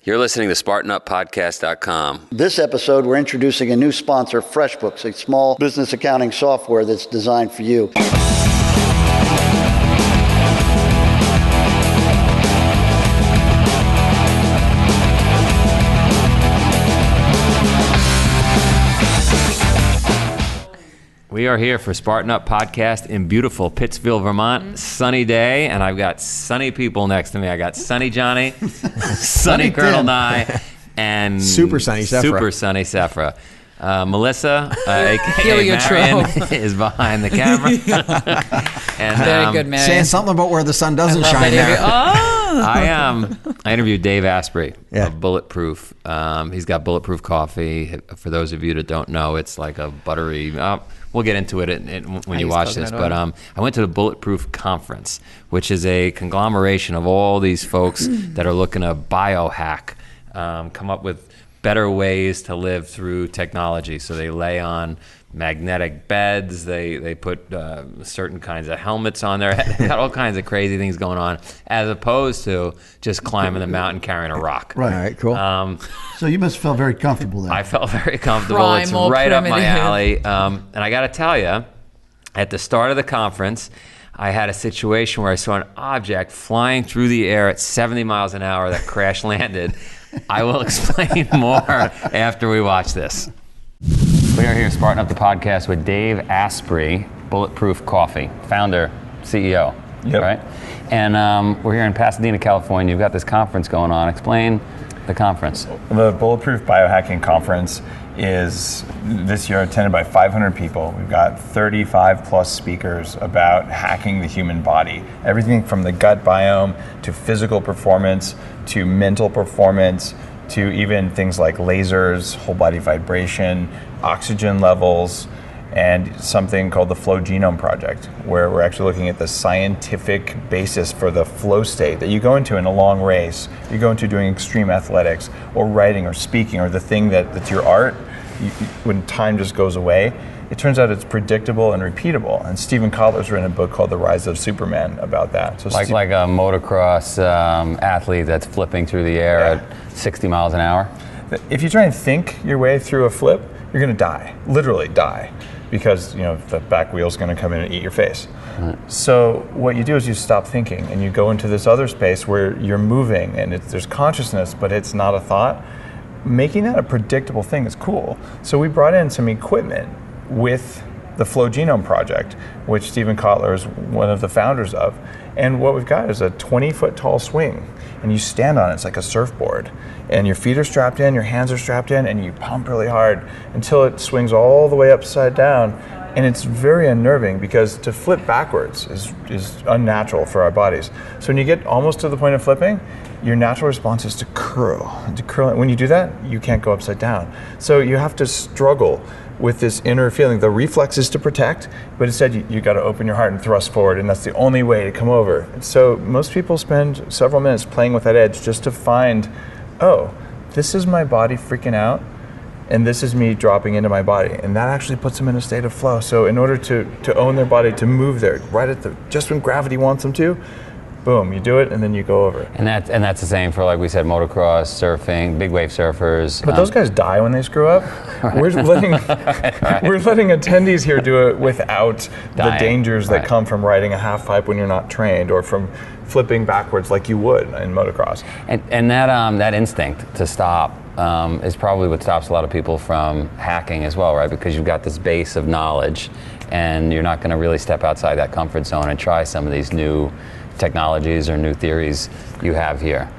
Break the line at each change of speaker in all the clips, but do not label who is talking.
You're listening to SpartanUpPodcast.com.
This episode, we're introducing a new sponsor, FreshBooks, a small business accounting software that's designed for you.
We are here for Spartan Up Podcast in beautiful Pittsfield, Vermont. Sunny day, and I've got sunny people next to me. I got Sunny Johnny, Sunny Colonel Nye, and
Super Sunny
Sephra. Melissa, a.k.a. Marion, is behind the camera. And,
very good, Marion.
Saying something about where the sun doesn't shine there.
I interviewed Dave Asprey of Bulletproof. He's got Bulletproof coffee. For those of you that don't know, it's like a buttery... we'll get into it when you watch this. But I went to the Bulletproof Conference, which is a conglomeration of all these folks that are looking to biohack, come up with better ways to live through technology. So they lay on magnetic beds, they put certain kinds of helmets on their head, got all kinds of crazy things going on, as opposed to just climbing the mountain carrying a rock.
Right.
All right, cool.
So you must feel very comfortable there.
I felt very comfortable.
Primal,
it's right
primitive.
up my alley. And I got to tell you, at the start of the conference, I had a situation where I saw an object flying through the air at 70 miles an hour that crash landed. I will explain more after we watch this. We are here, Spartan Up the Podcast, with Dave Asprey, Bulletproof Coffee, founder, CEO, right? And we're here in Pasadena, California. You've got this conference going on. Explain the conference.
The Bulletproof Biohacking Conference is this year attended by 500 people. We've got 35 plus speakers about hacking the human body. Everything from the gut biome to physical performance to mental performance to even things like lasers, whole body vibration, oxygen levels, and something called the Flow Genome Project, where we're actually looking at the scientific basis for the flow state that you go into in a long race, you go into doing extreme athletics, or writing or speaking, or the thing that's your art, when time just goes away. It turns out it's predictable and repeatable. And Stephen Kotler's written a book called The Rise of Superman about that. So
like a motocross athlete that's flipping through the air at 60 miles an hour?
If you try and think your way through a flip, you're going to die, literally die, because the back wheel's going to come in and eat your face. Right. So what you do is you stop thinking and you go into this other space where you're moving and there's consciousness, but it's not a thought. Making that a predictable thing is cool. So we brought in some equipment with the Flow Genome Project, which Stephen Kotler is one of the founders of. And what we've got is a 20-foot tall swing, and you stand on it, it's like a surfboard. And your feet are strapped in, your hands are strapped in, and you pump really hard until it swings all the way upside down. And it's very unnerving because to flip backwards is unnatural for our bodies. So when you get almost to the point of flipping, your natural response is to curl. When you do that, you can't go upside down. So you have to struggle with this inner feeling. The reflex is to protect, but instead you got to open your heart and thrust forward, and that's the only way to come over. So most people spend several minutes playing with that edge just to find, oh, this is my body freaking out, and this is me dropping into my body, and that actually puts them in a state of flow. So in order to own their body, to move there, right at just when gravity wants them to, boom, you do it, and then you go over.
And that's the same for, like we said, motocross, surfing, big wave surfers.
But those guys die when they screw up. We're letting attendees here do it without the dangers that come from riding a half pipe when you're not trained, or from flipping backwards like you would in motocross.
And that instinct to stop is probably what stops a lot of people from hacking as well, right? Because you've got this base of knowledge, and you're not going to really step outside that comfort zone and try some of these new technologies or new theories you have here.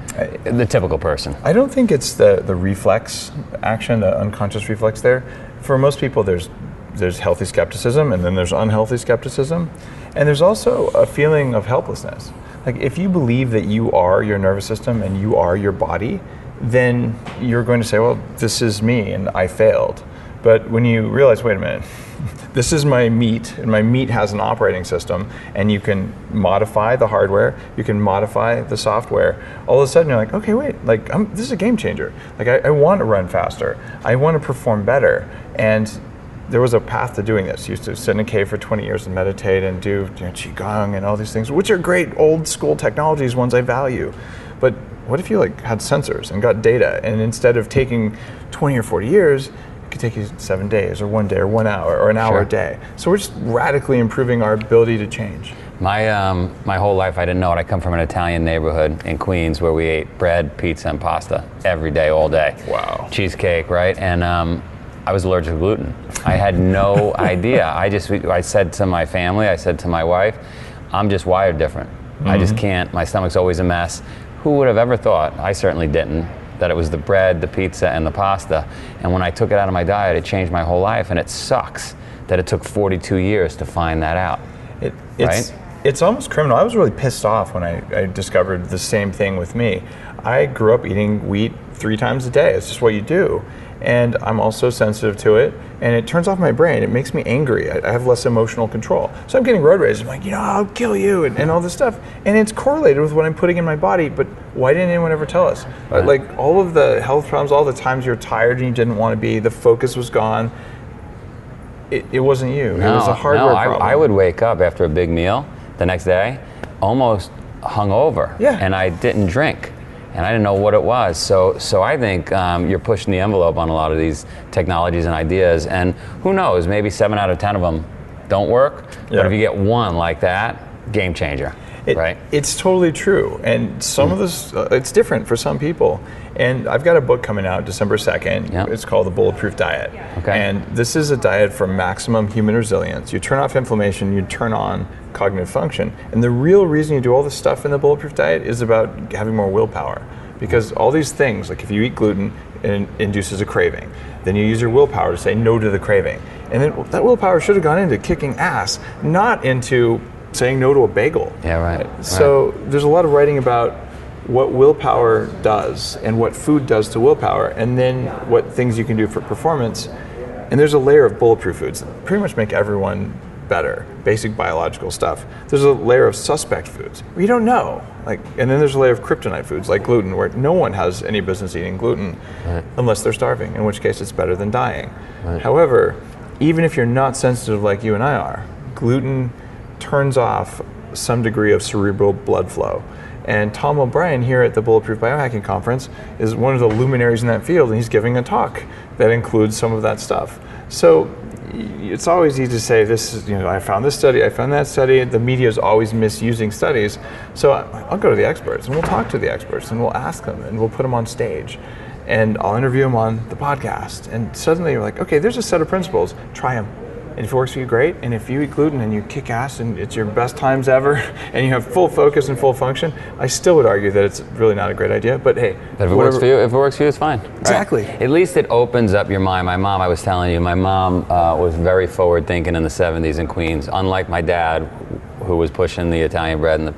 The typical person.
I don't think it's the reflex action, the unconscious reflex there. For most people, there's healthy skepticism, and then there's unhealthy skepticism. And there's also a feeling of helplessness. Like, if you believe that you are your nervous system and you are your body, then you're going to say, well, this is me and I failed. But when you realize, wait a minute, this is my meat, and my meat has an operating system, and you can modify the hardware, you can modify the software. All of a sudden you're like, okay, wait, this is a game changer. Like, I want to run faster. I want to perform better. And there was a path to doing this. I used to sit in a cave for 20 years and meditate and do Qigong and all these things, which are great old school technologies, ones I value. But what if you like had sensors and got data, and instead of taking 20 or 40 years, it could take you 7 days or 1 day or 1 hour or an hour a day. So we're just radically improving our ability to change.
My whole life, I didn't know it. I come from an Italian neighborhood in Queens where we ate bread, pizza, and pasta every day, all day.
Wow.
Cheesecake, right? And I was allergic to gluten. I had no idea. I said to my family, I said to my wife, I'm just wired different. I just can't. My stomach's always a mess. Who would have ever thought? I certainly didn't. That it was the bread, the pizza, and the pasta. And when I took it out of my diet, it changed my whole life. And it sucks that it took 42 years to find that out.
It's almost criminal. I was really pissed off when I discovered the same thing with me. I grew up eating wheat 3 times a day. It's just what you do. And I'm also sensitive to it, and it turns off my brain. It makes me angry. I have less emotional control. So I'm getting road rage. I'm like, I'll kill you, and all this stuff. And it's correlated with what I'm putting in my body, but why didn't anyone ever tell us?
Right.
Like all of the health problems, all the times you're tired and you didn't want to be, the focus was gone. It wasn't you. It was a hardware problem.
I would wake up after a big meal the next day, almost hungover, and I didn't drink. And I didn't know what it was. So I think you're pushing the envelope on a lot of these technologies and ideas. And who knows, maybe 7 out of 10 of them don't work. Yeah. But if you get one like that, game changer, right?
It's totally true. And some of this, it's different for some people. And I've got a book coming out December 2nd. Yep. It's called The Bulletproof Diet.
Okay.
And this is a diet for maximum human resilience. You turn off inflammation, you turn on cognitive function. And the real reason you do all this stuff in the Bulletproof Diet is about having more willpower. Because all these things, like if you eat gluten, it induces a craving. Then you use your willpower to say no to the craving. And then that willpower should have gone into kicking ass, not into saying no to a bagel.
Yeah, right.
So there's a lot of writing about what willpower does and what food does to willpower, and then what things you can do for performance. And there's a layer of bulletproof foods that pretty much make everyone better, basic biological stuff. There's a layer of suspect foods where you don't know. And then there's a layer of kryptonite foods like gluten, where no one has any business eating gluten unless they're starving, in which case it's better than dying. Right. However, even if you're not sensitive like you and I are, gluten turns off some degree of cerebral blood flow. And Tom O'Brien here at the Bulletproof Biohacking Conference is one of the luminaries in that field, and he's giving a talk that includes some of that stuff. So it's always easy to say, this is, I found this study, I found that study. The media is always misusing studies. So I'll go to the experts, and we'll talk to the experts, and we'll ask them, and we'll put them on stage. And I'll interview them on the podcast. And suddenly you're like, okay, there's a set of principles, try them. And if it works for you, great. And if you eat gluten and you kick ass and it's your best times ever and you have full focus and full function, I still would argue that it's really not a great idea. But hey,
but if it works for you, it's fine.
Exactly.
Right? At least it opens up your mind. My mom, I was telling you, my mom was very forward thinking in the 70s in Queens. Unlike my dad, who was pushing the Italian bread and the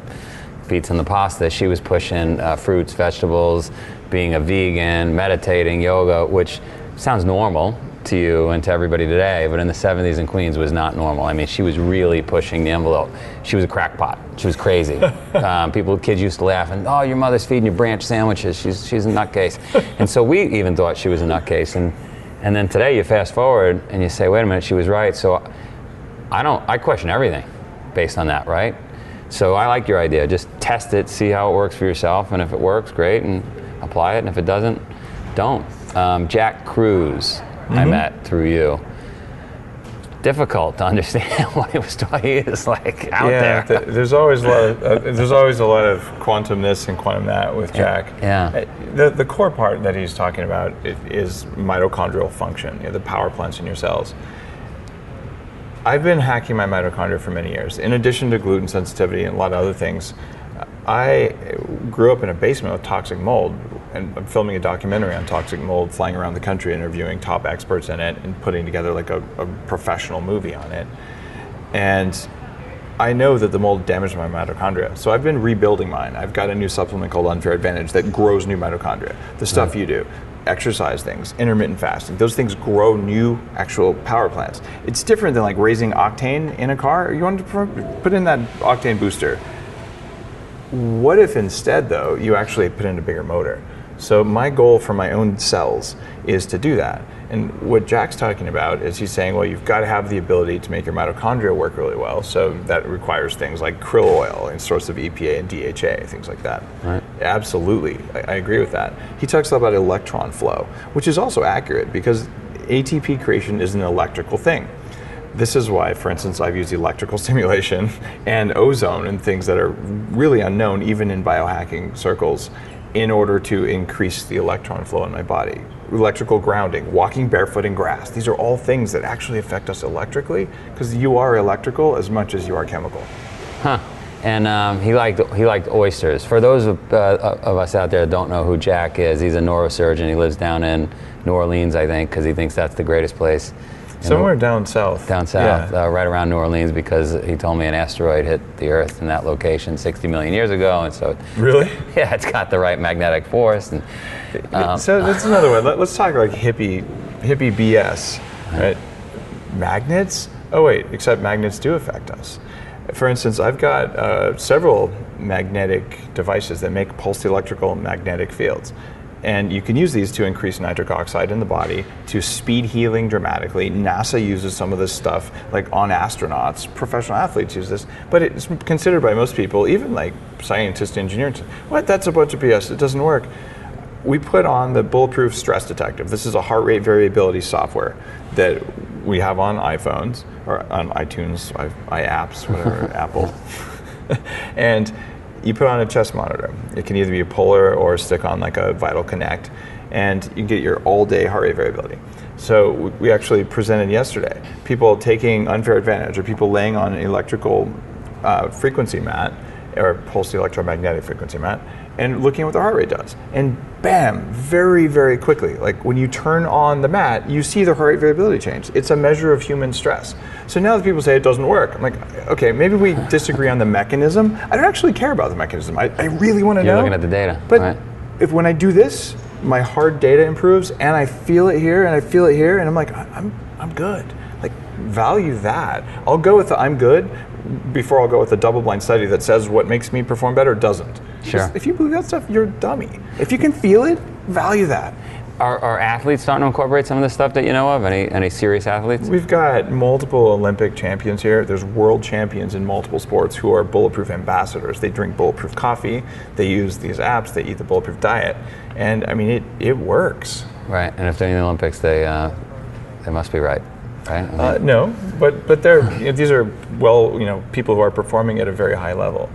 pizza and the pasta, she was pushing fruits, vegetables, being a vegan, meditating, yoga, which sounds normal to you and to everybody today, but in the 70s in Queens was not normal. I mean, she was really pushing the envelope. She was a crackpot. She was crazy. Kids used to laugh and, oh, your mother's feeding you branch sandwiches. She's a nutcase. And so we even thought she was a nutcase. And then today you fast forward and you say, wait a minute, she was right. So I question everything based on that, right? So I like your idea. Just test it, see how it works for yourself, and if it works, great, and apply it. And if it doesn't, don't. Jack Cruz, I met through you. Difficult to understand what he was doing. He is like out there.
There's always a lot of quantum this and quantum that with Jack.
Yeah.
The core part that he's talking about is mitochondrial function, the power plants in your cells. I've been hacking my mitochondria for many years. In addition to gluten sensitivity and a lot of other things, I grew up in a basement with toxic mold, and I'm filming a documentary on toxic mold, flying around the country, interviewing top experts in it, and putting together like a professional movie on it. And I know that the mold damaged my mitochondria, so I've been rebuilding mine. I've got a new supplement called Unfair Advantage that grows new mitochondria. The stuff you do, exercise things, intermittent fasting, those things grow new actual power plants. It's different than like raising octane in a car. You want to put in that octane booster. What if instead, though, you actually put in a bigger motor? So my goal for my own cells is to do that. And what Jack's talking about is he's saying, well, you've got to have the ability to make your mitochondria work really well. So that requires things like krill oil and source of EPA and DHA, things like that.
Right.
Absolutely, I agree with that. He talks about electron flow, which is also accurate because ATP creation is an electrical thing. This is why, for instance, I've used electrical stimulation and ozone and things that are really unknown, even in biohacking circles, in order to increase the electron flow in my body. Electrical grounding, walking barefoot in grass. These are all things that actually affect us electrically because you are electrical as much as you are chemical.
Huh. And he liked oysters. For those of us out there that don't know who Jack is, he's a neurosurgeon. He lives down in New Orleans, I think, because he thinks that's the greatest place.
Somewhere down south.
Down south,
yeah.
Right around New Orleans, because he told me an asteroid hit the Earth in that location 60 million years ago, and so
really,
yeah, it's got the right magnetic force. And
so that's another one. Let's talk like hippie BS, right? Magnets? Oh wait, except magnets do affect us. For instance, I've got several magnetic devices that make pulsed electrical magnetic fields. And you can use these to increase nitric oxide in the body, to speed healing dramatically. NASA uses some of this stuff, like on astronauts. Professional athletes use this, but it's considered by most people, even like scientists, engineers, what? That's a bunch of BS. It doesn't work. We put on the Bulletproof Stress Detective. This is a heart rate variability software that we have on iPhones or on iTunes, apps, whatever, Apple, and you put on a chest monitor. It can either be a polar or stick on like a Vital Connect, and you get your all-day heart rate variability. So we actually presented yesterday, people taking unfair advantage, or people laying on an electrical frequency mat, or pulsed electromagnetic frequency mat, and looking at what the heart rate does. And bam, very, very quickly, like when you turn on the mat, you see the heart rate variability change. It's a measure of human stress. So now that people say it doesn't work, I'm like, okay, maybe we disagree on the mechanism. I don't actually care about the mechanism. I really want to know.
You're looking at the data.
But
right.
if when I do this, my hard data improves, and I feel it here, and I feel it here, and I'm like, I'm good. Like, value that. I'll go with the I'm good before I'll go with a double-blind study that says what makes me perform better doesn't.
Sure.
If you believe that stuff, you're a dummy. If you can feel it, value that.
Are athletes starting to incorporate some of this stuff that you know of? Any serious athletes?
We've got multiple Olympic champions here. There's world champions in multiple sports who are Bulletproof ambassadors. They drink Bulletproof coffee. They use these apps. They eat the Bulletproof diet. And I mean, it works.
Right. And if they're in the Olympics, they must be right. Right?
No, but they're these are people who are performing at a very high level.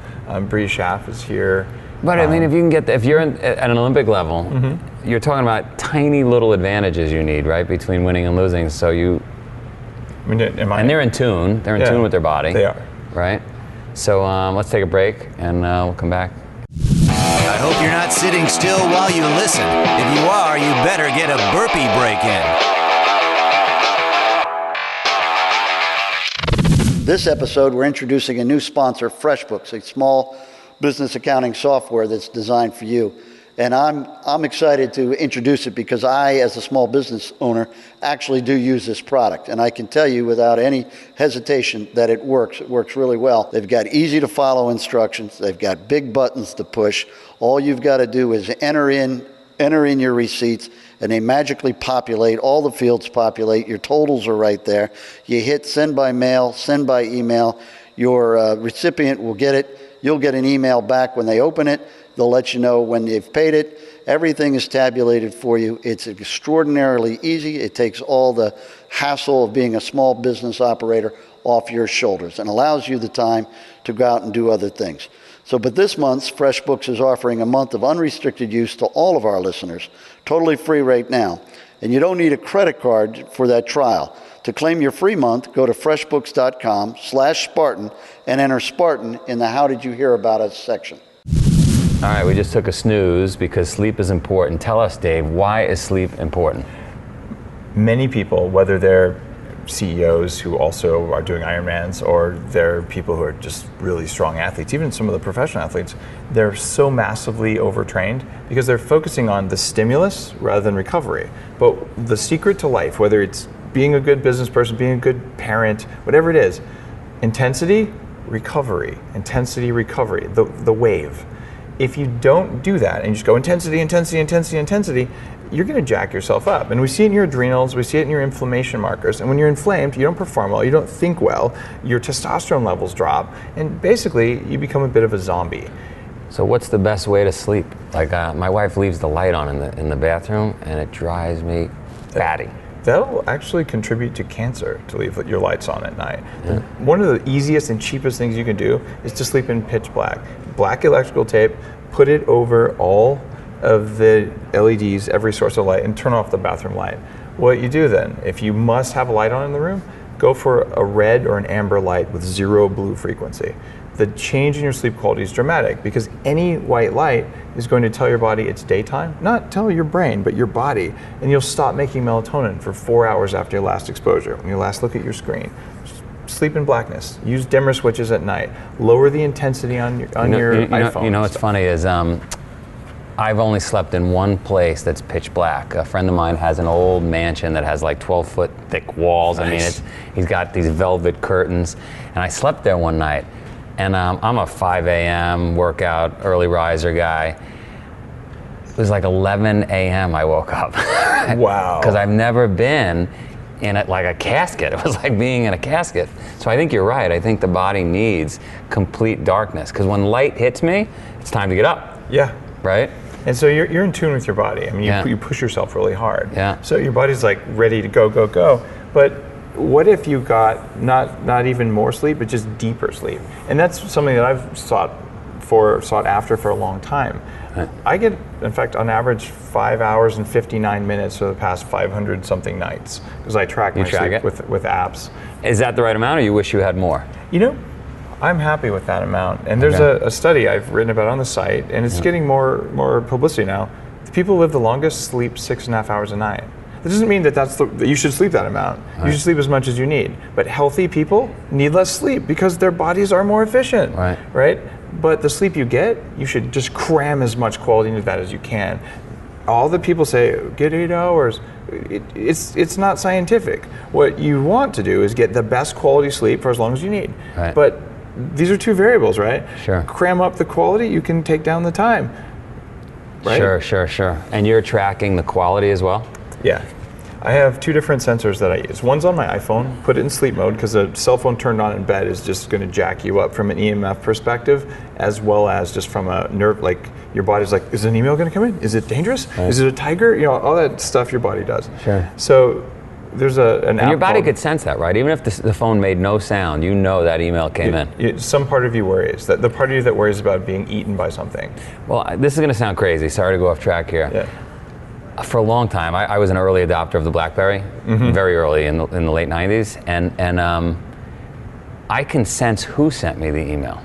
Bree Schaff is here.
But I mean, if you're at an Olympic level, mm-hmm. you're talking about tiny little advantages you need, right, between winning and losing. So and they're in tune. They're in tune with their body.
They are.
Right. So let's take a break, and we'll come back.
I hope you're not sitting still while you listen. If you are, you better get a burpee break in.
This episode, we're introducing a new sponsor, FreshBooks, a small business accounting software that's designed for you. And I'm excited to introduce it because I, as a small business owner, actually do use this product. And I can tell you without any hesitation that it works. It works really well. They've got easy to follow instructions. They've got big buttons to push. All you've got to do is enter in your receipts, and they magically populate. All the fields populate. Your totals are right there. You hit send by mail, send by email. Your recipient will get it. You'll get an email back when they open it. They'll let you know when they've paid it. Everything is tabulated for you. It's extraordinarily easy. It takes all the hassle of being a small business operator off your shoulders and allows you the time to go out and do other things. But this month, FreshBooks is offering a month of unrestricted use to all of our listeners, totally free right now. And you don't need a credit card for that trial. To claim your free month, go to freshbooks.com/Spartan and enter Spartan in the How Did You Hear About Us section.
All right, we just took a snooze because sleep is important. Tell us, Dave, why is sleep important?
Many people, whether they're CEOs who also are doing Ironmans, or they're people who are just really strong athletes, even some of the professional athletes, they're so massively overtrained because they're focusing on the stimulus rather than recovery. But the secret to life, whether it's being a good business person, being a good parent, whatever it is, intensity, recovery, the wave. if you don't do that and you just go intensity, intensity, intensity, intensity, you're going to jack yourself up. And we see it in your adrenals, we see it in your inflammation markers. And when you're inflamed, you don't perform well, you don't think well, your testosterone levels drop, and basically you become a bit of a zombie.
So what's the best way to sleep? Like my wife leaves the light on in the bathroom, and it drives me batty.
That'll actually contribute to cancer, to leave your lights on at night. Yeah. One of the easiest and cheapest things you can do is to sleep in pitch black. Black electrical tape, put it over all of the LEDs, every source of light, and turn off the bathroom light. What you do then, if you must have a light on in the room, go for a red or an amber light with 0 blue frequency. The change in your sleep quality is dramatic because any white light is going to tell your body it's daytime, not tell your brain, but your body, and you'll stop making melatonin for 4 hours after your last exposure, when you last look at your screen. Sleep in blackness. Use dimmer switches at night. Lower the intensity on your iPhone.
You know what's funny is I've only slept in one place that's pitch black. A friend of mine has an old mansion that has like 12-foot thick walls. Nice. I mean, he's got these velvet curtains, and I slept there one night. And I'm a 5 a.m. workout, early riser guy. It was like 11 a.m. I woke up.
Wow.
Because I've never been in like a casket. It was like being in a casket. So I think you're right. I think the body needs complete darkness. Because when light hits me, it's time to get up.
Yeah.
Right?
And so you're in tune with your body. I mean, you push yourself really hard.
Yeah.
So your body's like ready to go, go, go. But what if you got not even more sleep, but just deeper sleep? And that's something that I've sought after for a long time. Right. I get, in fact, on average, 5 hours and 59 minutes for the past 500 something nights, because I track my sleep with apps.
Is that the right amount, or you wish you had more?
You know, I'm happy with that amount. And there's a study I've written about on the site, and it's getting more publicity now. The people who live the longest sleep 6.5 hours a night. That doesn't mean that you should sleep that amount. Right. You should sleep as much as you need. But healthy people need less sleep because their bodies are more efficient, right? But the sleep you get, you should just cram as much quality into that as you can. All the people say, get 8 hours. It's not scientific. What you want to do is get the best quality sleep for as long as you need. Right. But these are two variables, right?
Sure.
Cram up the quality, you can take down the time. Right?
Sure. And you're tracking the quality as well?
Yeah. I have 2 different sensors that I use. One's on my iPhone, put it in sleep mode, because a cell phone turned on in bed is just going to jack you up from an EMF perspective, as well as just from a nerve, like your body's like, is an email going to come in? Is it dangerous? Right. Is it a tiger? You know, all that stuff your body does.
Sure.
So there's an app.
Your body could sense that, right? Even if the phone made no sound, you know that email came in.
Some part of you worries. The part of you that worries about being eaten by something.
Well, this is going to sound crazy. Sorry to go off track here.
Yeah.
For a long time, I was an early adopter of the BlackBerry, very early in the late 90s, and I can sense who sent me the email.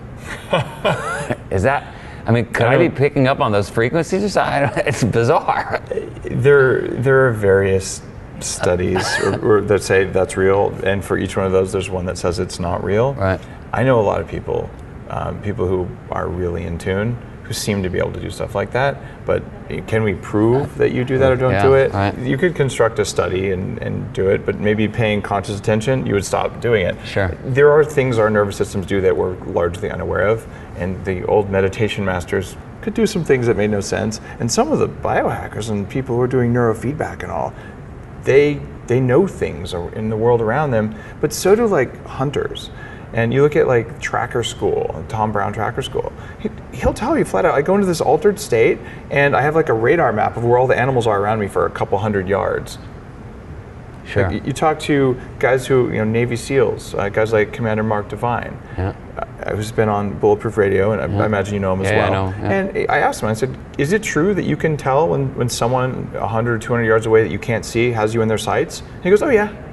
Is that, I mean, could I be picking up on those frequencies? It's bizarre.
There are various studies or that say that's real, and for each one of those, there's one that says it's not real.
Right.
I know a lot of people who are really in tune, who seem to be able to do stuff like that, but can we prove that you do that or don't do it? Right. You could construct a study and do it, but maybe paying conscious attention, you would stop doing it.
Sure.
There are things our nervous systems do that we're largely unaware of, and the old meditation masters could do some things that made no sense, and some of the biohackers and people who are doing neurofeedback and all, they know things in the world around them, but so do like hunters. And you look at like Tracker School, Tom Brown Tracker School, he'll tell you flat out, I go into this altered state and I have like a radar map of where all the animals are around me for a couple hundred yards.
Sure.
Like, you talk to guys who, Navy SEALs, guys like Commander Mark Devine, who's been on Bulletproof Radio, and I imagine you know him as well.
I know. Yeah.
And I asked him, I said, is it true that you can tell when someone 100 or 200 yards away that you can't see has you in their sights? And he goes, oh yeah.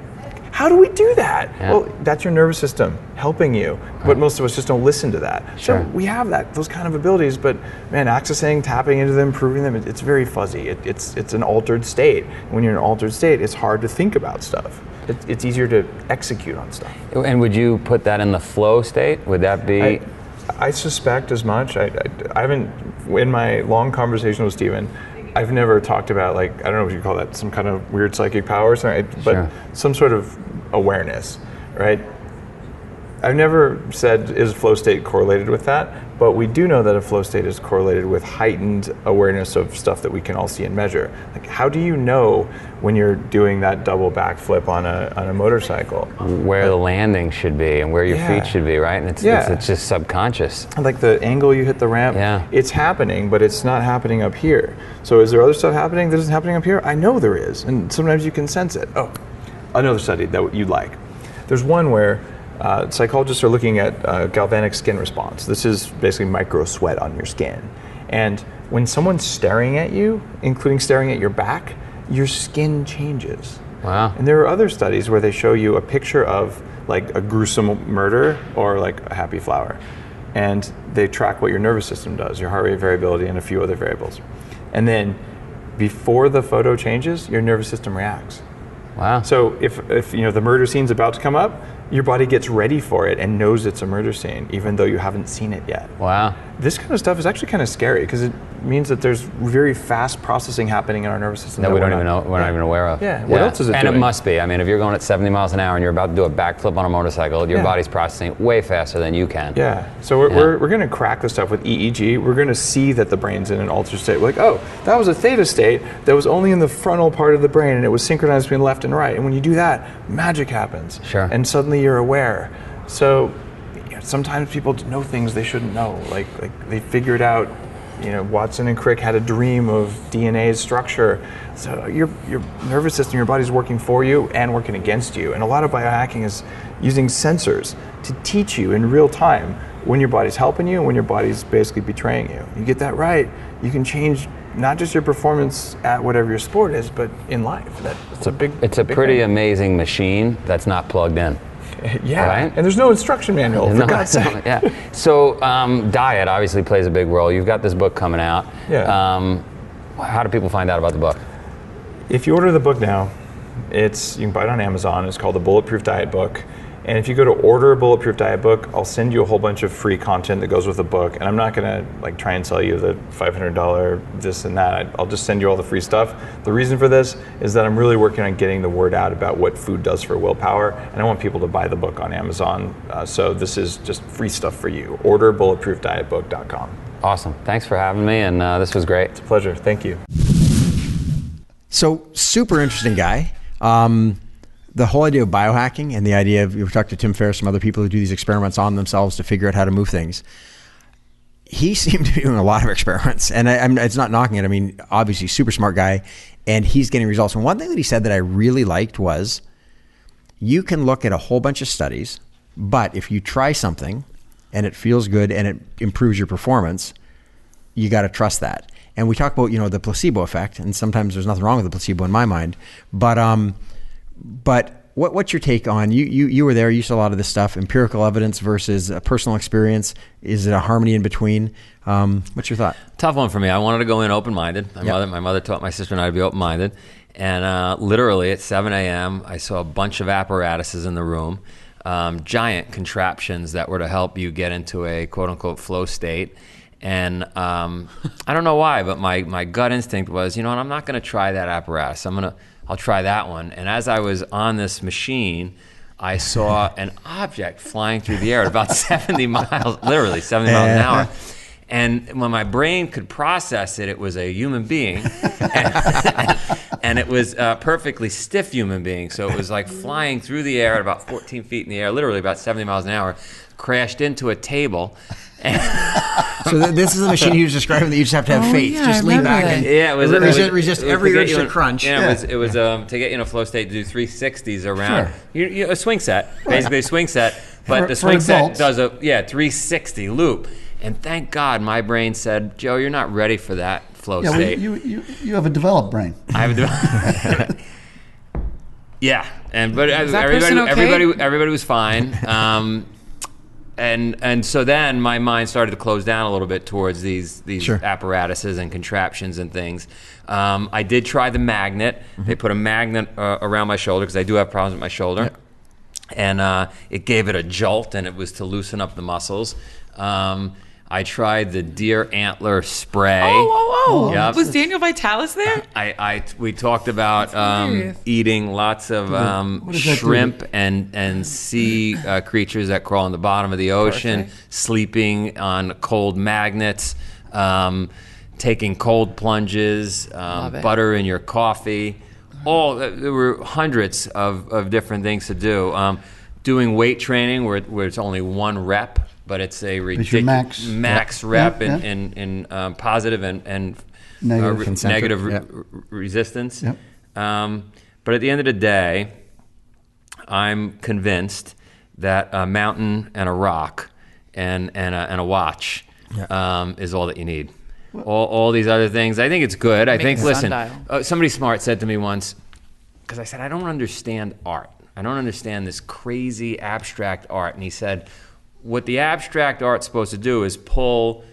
How do we do that?
Yeah.
Well, that's your nervous system helping you, but most of us just don't listen to that.
Sure.
So we have those kind of abilities, but man, accessing, tapping into them, proving them, it's very fuzzy. It's an altered state. When you're in an altered state, it's hard to think about stuff. It's easier to execute on stuff.
And would you put that in the flow state? Would that be?
I suspect as much. I haven't, in my long conversation with Steven, I've never talked about, like, I don't know what you call that, some kind of weird psychic power or something, but some sort of awareness, right? I've never said, is flow state correlated with that? But we do know that a flow state is correlated with heightened awareness of stuff that we can all see and measure. Like, how do you know when you're doing that double backflip on a motorcycle?
Where the landing should be and where your feet should be, right? And it's just subconscious.
Like the angle you hit the ramp, it's happening, but it's not happening up here. So is there other stuff happening that isn't happening up here? I know there is, and sometimes you can sense it. Oh, another study that you'd like. There's one where psychologists are looking at galvanic skin response. This is basically micro sweat on your skin. And when someone's staring at you, including staring at your back, your skin changes.
Wow.
And there are other studies where they show you a picture of like a gruesome murder or like a happy flower. And they track what your nervous system does, your heart rate variability, and a few other variables. And then before the photo changes, your nervous system reacts.
Wow.
So if the murder scene's about to come up, your body gets ready for it and knows it's a murder scene, even though you haven't seen it yet.
Wow.
This kind of stuff is actually kind of scary because it means that there's very fast processing happening in our nervous system
that we don't even know, we're not even aware of.
Yeah. What else is it doing?
And it must be. I mean, if you're going at 70 miles an hour and you're about to do a backflip on a motorcycle, your body's processing it way faster than you can.
Yeah. So we're going to crack this stuff with EEG. We're going to see that the brain's in an altered state. We're like, oh, that was a theta state that was only in the frontal part of the brain and it was synchronized between left and right. And when you do that, magic happens.
Sure.
And suddenly you're aware. So sometimes people know things they shouldn't know. Like they figured out, Watson and Crick had a dream of DNA's structure. So your nervous system, your body's working for you and working against you. And a lot of biohacking is using sensors to teach you in real time when your body's helping you and when your body's basically betraying you. You get that right, you can change not just your performance at whatever your sport is, but in life.
It's a pretty amazing machine that's not plugged in.
Yeah,
right?
And there's no instruction manual, for God's sake.
Yeah. So diet obviously plays a big role. You've got this book coming out.
Yeah.
How do people find out about the book?
If you order the book now, you can buy it on Amazon. It's called the Bulletproof Diet Book. And if you go to order a Bulletproof Diet Book, I'll send you a whole bunch of free content that goes with the book. And I'm not going to try and sell you the $500 this and that. I'll just send you all the free stuff. The reason for this is that I'm really working on getting the word out about what food does for willpower. And I want people to buy the book on Amazon. So this is just free stuff for you. Order bulletproofdietbook.com.
Awesome. Thanks for having me. And this was great.
It's a pleasure. Thank you.
So super interesting guy. The whole idea of biohacking and the idea of, we've talked to Tim Ferriss, some other people who do these experiments on themselves to figure out how to move things. He seemed to be doing a lot of experiments, and it's not knocking it. I mean, obviously super smart guy, and he's getting results. And one thing that he said that I really liked was, you can look at a whole bunch of studies, but if you try something and it feels good and it improves your performance, you got to trust that. And we talk about, the placebo effect, and sometimes there's nothing wrong with the placebo in my mind, but what's your take on, you were there, you saw a lot of this stuff, empirical evidence versus personal experience? Is it a harmony in between? What's your thought?
Tough one for me. I wanted to go in open-minded. My mother taught my sister and I to be open-minded. And literally at 7 a.m., I saw a bunch of apparatuses in the room, giant contraptions that were to help you get into a quote-unquote flow state. And I don't know why, but my gut instinct was, I'm not going to try that apparatus. I'll try that one. And as I was on this machine, I saw an object flying through the air at about 70 miles, literally 70 miles an hour. And when my brain could process it, it was a human being. And it was a perfectly stiff human being. So it was like flying through the air at about 14 feet in the air, literally about 70 miles an hour, crashed into a table.
So this is the machine he was describing that you just have to have faith.
Yeah,
just lean back and resist every urge to crunch.
Yeah, it was to get you in a flow state to do 360s around. Sure. A swing set, basically a swing set. But the swing set does a 360 loop. And thank God my brain said, Joe, you're not ready for that flow state.
You have a developed brain.
I have a developed Yeah. But
everybody
was fine. And so then my mind started to close down a little bit towards these
Sure.
apparatuses and contraptions and things. I did try the magnet. Mm-hmm. They put a magnet around my shoulder because I do have problems with my shoulder. Yep. And it gave it a jolt, and it was to loosen up the muscles. I tried the deer antler spray.
Oh.
Yep.
Was Daniel Vitalis there?
We talked about eating lots of shrimp and sea creatures that crawl on the bottom of the ocean, sleeping on cold magnets, taking cold plunges, butter in your coffee. There were hundreds of different things to do. Doing weight training where it's only one rep, but it's a ridiculous max rep in positive and negative resistance.
Yep.
But at the end of the day, I'm convinced that a mountain and a rock and a watch is all that you need. All these other things, I think it's good. I think, listen, somebody smart said to me once, because I said, I don't understand art. I don't understand this crazy abstract art. And he said, what the abstract art's supposed to do is pull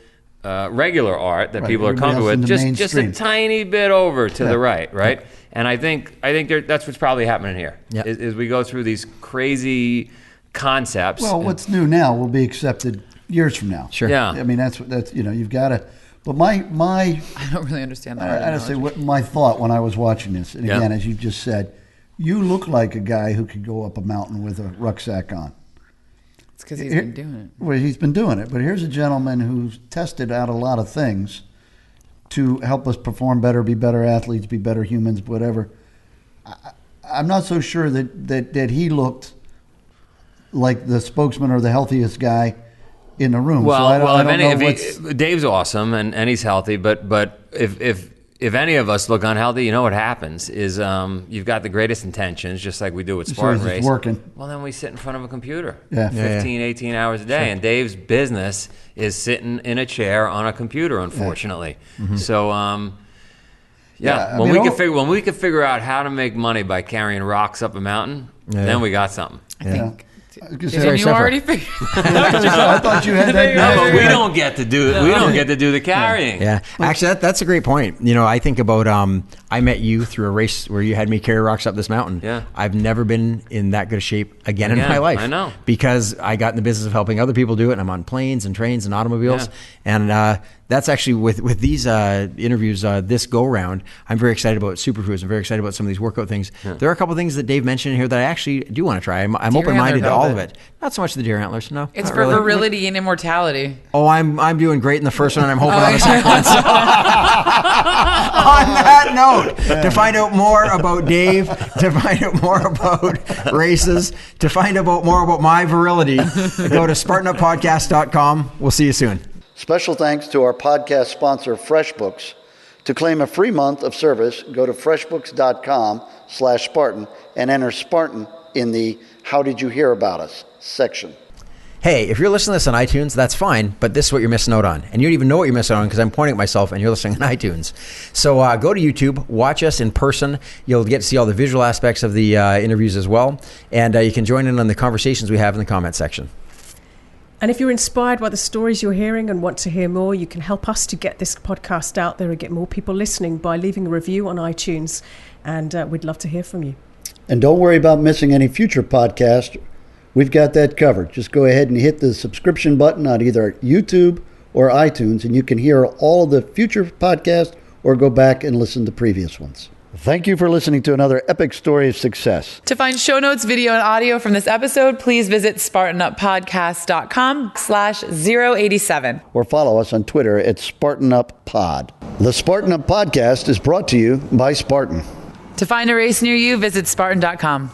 regular art that people are comfortable with just a tiny bit over to the right? And I think that's what's probably happening here. Is we go through these crazy concepts.
Well, what's new now will be accepted years from now.
Sure.
Yeah.
I mean, that's you've got to. But my
I don't really understand that.
I gotta say, what my thought when I was watching this, and again, as you just said, you look like a guy who could go up a mountain with a rucksack on.
It's because he's been doing it.
Well, he's been doing it. But here's a gentleman who's tested out a lot of things to help us perform better, be better athletes, be better humans, whatever. I'm not so sure that he looked like the spokesman or the healthiest guy in the room.
Dave's awesome and he's healthy, but if any of us look unhealthy, you know what happens is you've got the greatest intentions, just like we do with Spartan Race.
Working.
Well, then we sit in front of a computer 18 hours a day. Sure. And Dave's business is sitting in a chair on a computer, unfortunately. Yeah. Mm-hmm. So, when we can figure out how to make money by carrying rocks up a mountain, then we got something.
I think.
Didn't
you already figured?
I thought you had that.
No, but we don't get to do it. We don't get to do the carrying.
Yeah, actually, that's a great point. I think about I met you through a race where you had me carry rocks up this mountain.
Yeah,
I've never been in that good a shape again in my life.
I know,
because I got in the business of helping other people do it, and I'm on planes and trains and automobiles, and that's actually with these interviews this go round. I'm very excited about superfoods. I'm very excited about some of these workout things. Yeah. There are a couple things that Dave mentioned here that I actually do want to try. I'm open-minded to all of it. Not so much the deer antlers, no.
It's for virility and immortality.
Oh, I'm doing great in the first one, and I'm hoping on the second one. So, on that note, to find out more about Dave, to find out more about races, to find out more about my virility, go to SpartanUpPodcast.com. We'll see you soon.
Special thanks to our podcast sponsor, FreshBooks. To claim a free month of service, go to freshbooks.com/Spartan and enter Spartan in the How Did You Hear About Us section.
Hey, if you're listening to this on iTunes, that's fine, but this is what you're missing out on. And you don't even know what you're missing out on because I'm pointing at myself and you're listening on iTunes. So go to YouTube, watch us in person. You'll get to see all the visual aspects of the interviews as well. And you can join in on the conversations we have in the comment section.
And if you're inspired by the stories you're hearing and want to hear more, you can help us to get this podcast out there and get more people listening by leaving a review on iTunes. And we'd love to hear from you.
And don't worry about missing any future podcasts. We've got that covered. Just go ahead and hit the subscription button on either YouTube or iTunes, and you can hear all of the future podcasts or go back and listen to previous ones. Thank you for listening to another epic story of success.
To find show notes, video, and audio from this episode, please visit SpartanUpPodcast.com/087.
Or follow us on Twitter at SpartanUpPod. The Spartan Up Podcast is brought to you by Spartan.
To find a race near you, visit Spartan.com.